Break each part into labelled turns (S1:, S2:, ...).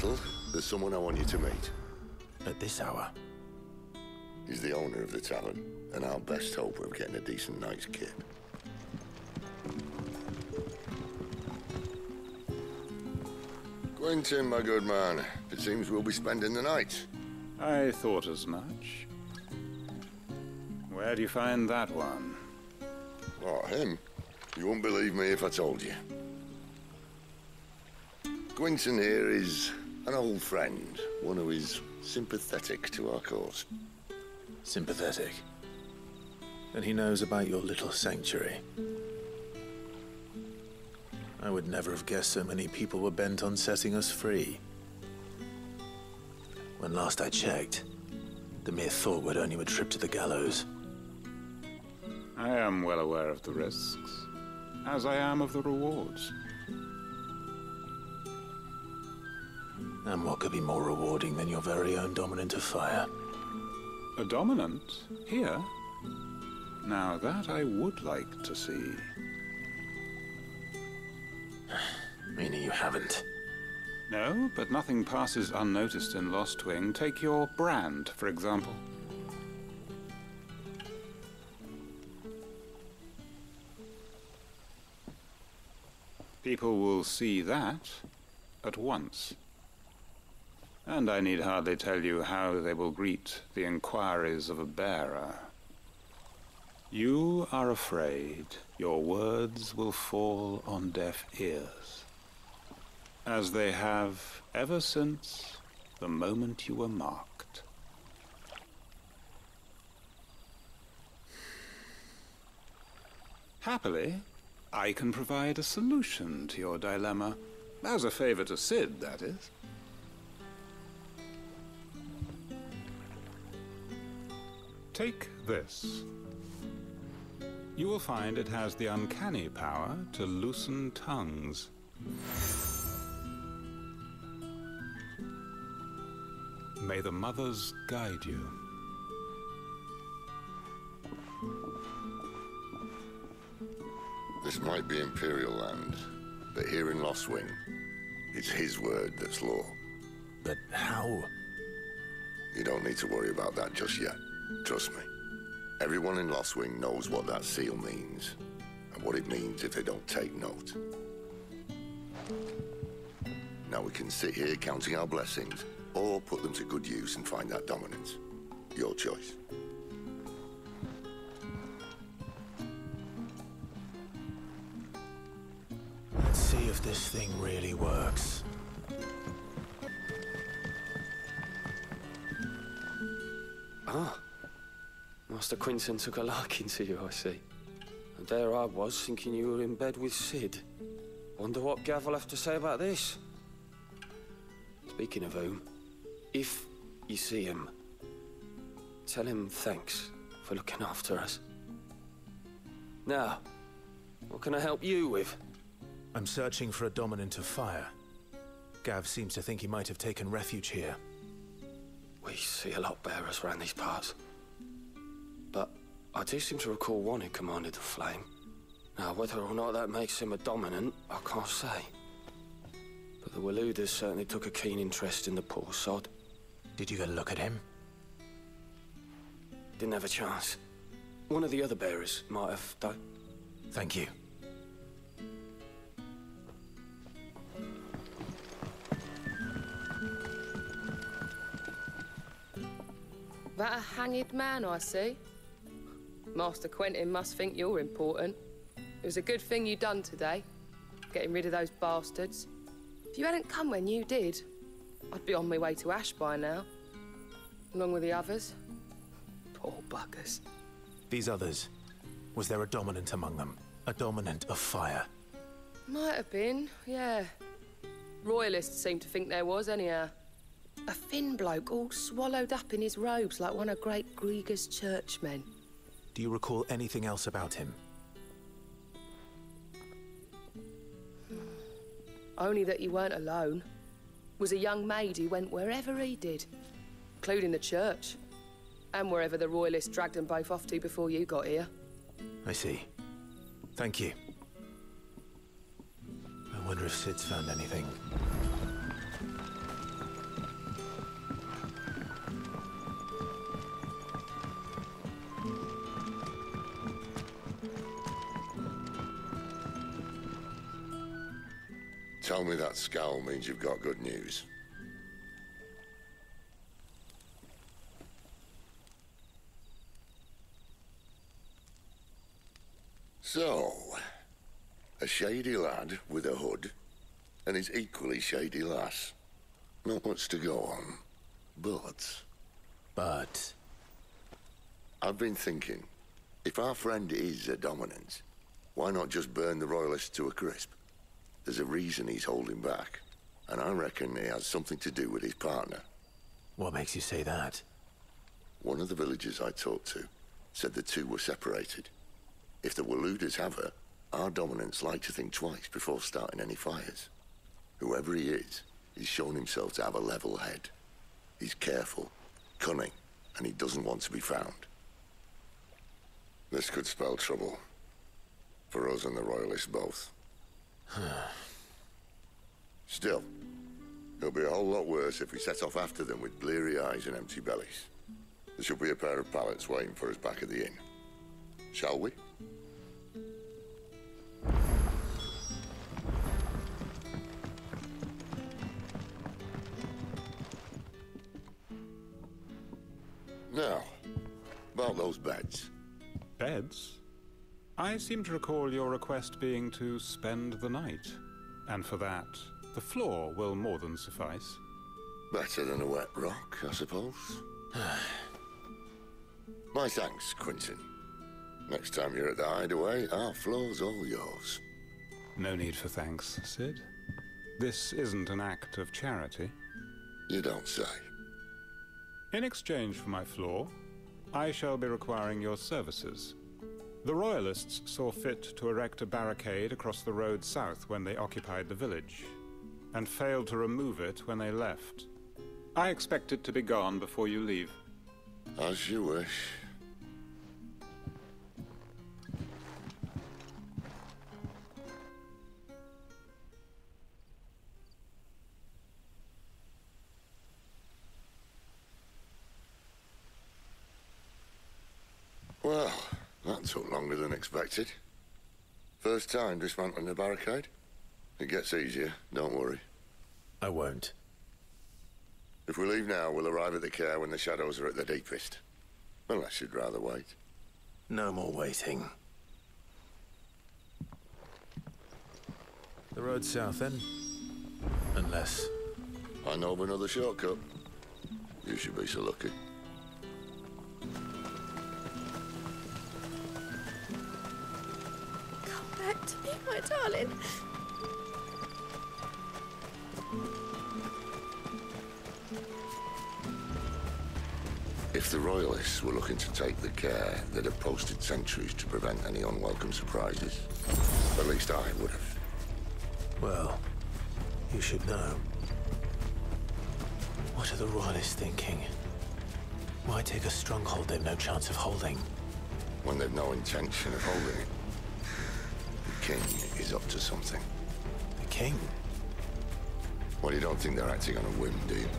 S1: settled, there's someone I want you to meet.
S2: At this hour?
S1: He's the owner of the tavern, and our best hope of getting a decent night's kip. Quentin, my good man, it seems we'll be spending the night.
S3: I thought as much. Where do you find that one?
S1: Oh, him? You wouldn't believe me if I told you. Quentin here is an old friend, one who is sympathetic to our cause.
S2: Sympathetic? And he knows about your little sanctuary. I would never have guessed so many people were bent on setting us free. When last I checked, the mere thought would earn you a trip to the gallows.
S3: I am well aware of the risks, as I am of the rewards.
S2: And what could be more rewarding than your very own dominant of fire?
S3: A dominant? Here? Now that I would like to see.
S2: Meaning you haven't?
S3: No, but nothing passes unnoticed in Lostwing. Take your brand, for example. People will see that at once. And I need hardly tell you how they will greet the inquiries of a bearer. You are afraid your words will fall on deaf ears, as they have ever since the moment you were marked. Happily, I can provide a solution to your dilemma, as a favor to Sid, that is. Take this. You will find it has the uncanny power to loosen tongues. May the mothers guide you.
S1: This might be Imperial land, but here in Lostwing, it's his word that's law.
S2: But how?
S1: You don't need to worry about that just yet. Trust me. Everyone in Lostwing knows what that seal means, and what it means if they don't take note. Now we can sit here counting our blessings, or put them to good use and find that dominance. Your choice.
S2: Let's see if this thing really works.
S4: Ah. Master Quentin took a liking to you, I see. And there I was, thinking you were in bed with Sid. Wonder what Gav will have to say about this. Speaking of whom, if you see him, tell him thanks for looking after us. Now, what can I help you with?
S2: I'm searching for a dominant of fire. Gav seems to think he might have taken refuge here.
S4: We see a lot bearers around these parts. But I do seem to recall one who commanded the flame. Now, whether or not that makes him a dominant, I can't say. But the Waluders certainly took a keen interest in the poor sod.
S2: Did you get a look at him?
S4: Didn't have a chance. One of the other bearers might have, though.
S2: Thank you.
S5: That a hanged man, I see. Master Quentin must think you're important. It was a good thing you done today, getting rid of those bastards. If you hadn't come when you did, I'd be on my way to Ash by now, along with the others. Poor buggers.
S2: These others, was there a dominant among them? A dominant of fire?
S5: Might have been, yeah. Royalists seem to think there was, anyhow. A thin bloke all swallowed up in his robes like one of Great Gregor's churchmen.
S2: Do you recall anything else about him?
S5: Only that he weren't alone. Was a young maid who went wherever he did, including the church, and wherever the Royalists dragged them both off to before you got here.
S2: I see. Thank you. I wonder if Sid's found anything.
S1: Tell me that scowl means you've got good news. So, a shady lad with a hood, and his equally shady lass. Not much to go on, but...
S2: But...
S1: I've been thinking, if our friend is a dominant, why not just burn the Royalists to a crisp? There's a reason he's holding back, and I reckon he has something to do with his partner.
S2: What makes you say that?
S1: One of the villagers I talked to said the two were separated. If the Waluders have her, our dominants like to think twice before starting any fires. Whoever he is, he's shown himself to have a level head. He's careful, cunning, and he doesn't want to be found. This could spell trouble. For us and the Royalists both. Still, it'll be a whole lot worse if we set off after them with bleary eyes and empty bellies. There should be a pair of pallets waiting for us back at the inn. Shall we? Now, about those beds.
S3: Beds? I seem to recall your request being to spend the night. And for that, the floor will more than suffice.
S1: Better than a wet rock, I suppose. My thanks, Quinton. Next time you're at the hideaway, our floor's all yours.
S3: No need for thanks, Sid. This isn't an act of charity.
S1: You don't say.
S3: In exchange for my floor, I shall be requiring your services. The Royalists saw fit to erect a barricade across the road south when they occupied the village, and failed to remove it when they left. I expect it to be gone before you leave.
S1: As you wish. Well, that took longer than expected. First time dismantling the barricade? It gets easier, don't worry.
S2: I won't.
S1: If we leave now, we'll arrive at the care when the shadows are at their deepest. Unless you'd rather wait.
S2: No more waiting. The road south, then? Unless...
S1: I know of another shortcut. You should be so lucky.
S6: Come back to me, my darling.
S1: If the Royalists were looking to take the care, they'd have posted sentries to prevent any unwelcome surprises. At least I would have.
S2: Well, you should know. What are the Royalists thinking? Why take a stronghold they've no chance of holding?
S1: When they've no intention of holding it. The king is up to something.
S2: The king?
S1: Well, you don't think they're acting on a whim, do you?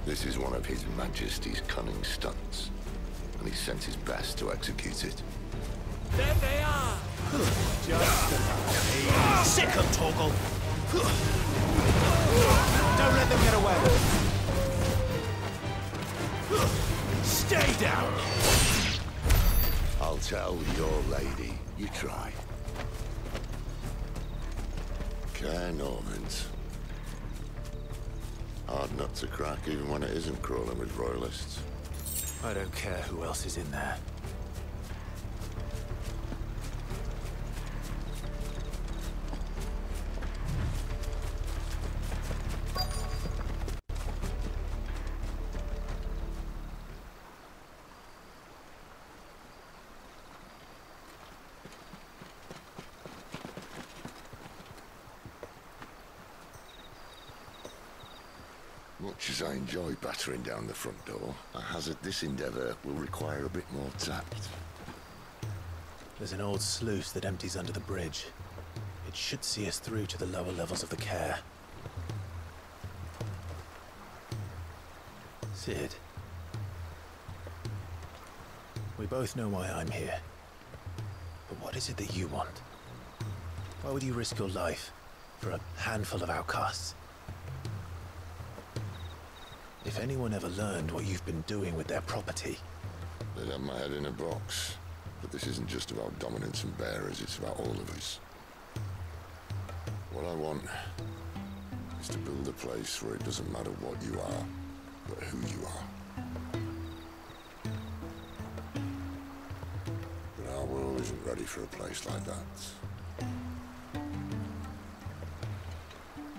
S1: This is one of His Majesty's cunning stunts, and he's sent his best to execute it.
S7: There they are!
S2: Sick of Torgal! Don't let them get away! Stay down!
S1: I'll tell your lady, you try. Care Normans. Hard nut to crack, even when it isn't crawling with Royalists.
S2: I don't care who else is in there.
S1: Much as I enjoy battering down the front door, I hazard this endeavour will require a bit more tact.
S2: There's an old sluice that empties under the bridge. It should see us through to the lower levels of the care. Sid. We both know why I'm here. But what is it that you want? Why would you risk your life? for a handful of outcasts. If anyone ever learned what you've been doing with their property...
S1: They'd have my head in a box. But this isn't just about dominance and bearers, it's about all of us. What I want is to build a place where it doesn't matter what you are, but who you are. But our world isn't ready for a place like that.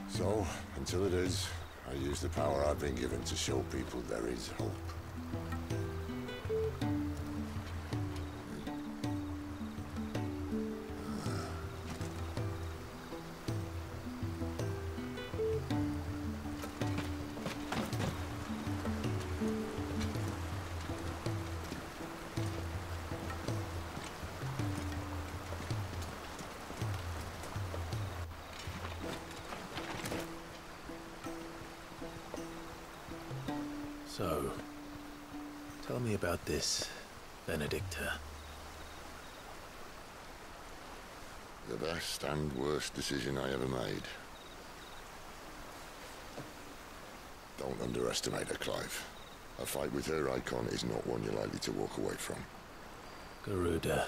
S1: So, until it is, I use the power I've been given to show people there is hope.
S2: So, tell me about this Benedicta.
S1: The best and worst decision I ever made. Don't underestimate her, Clive. A fight with her icon is not one you're likely to walk away from.
S2: Garuda.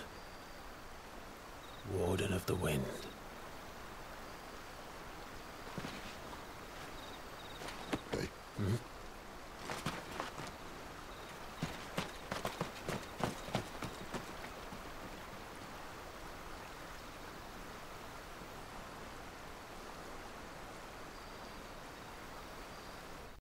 S2: Warden of the Wind.
S1: Hey?
S2: Hmm?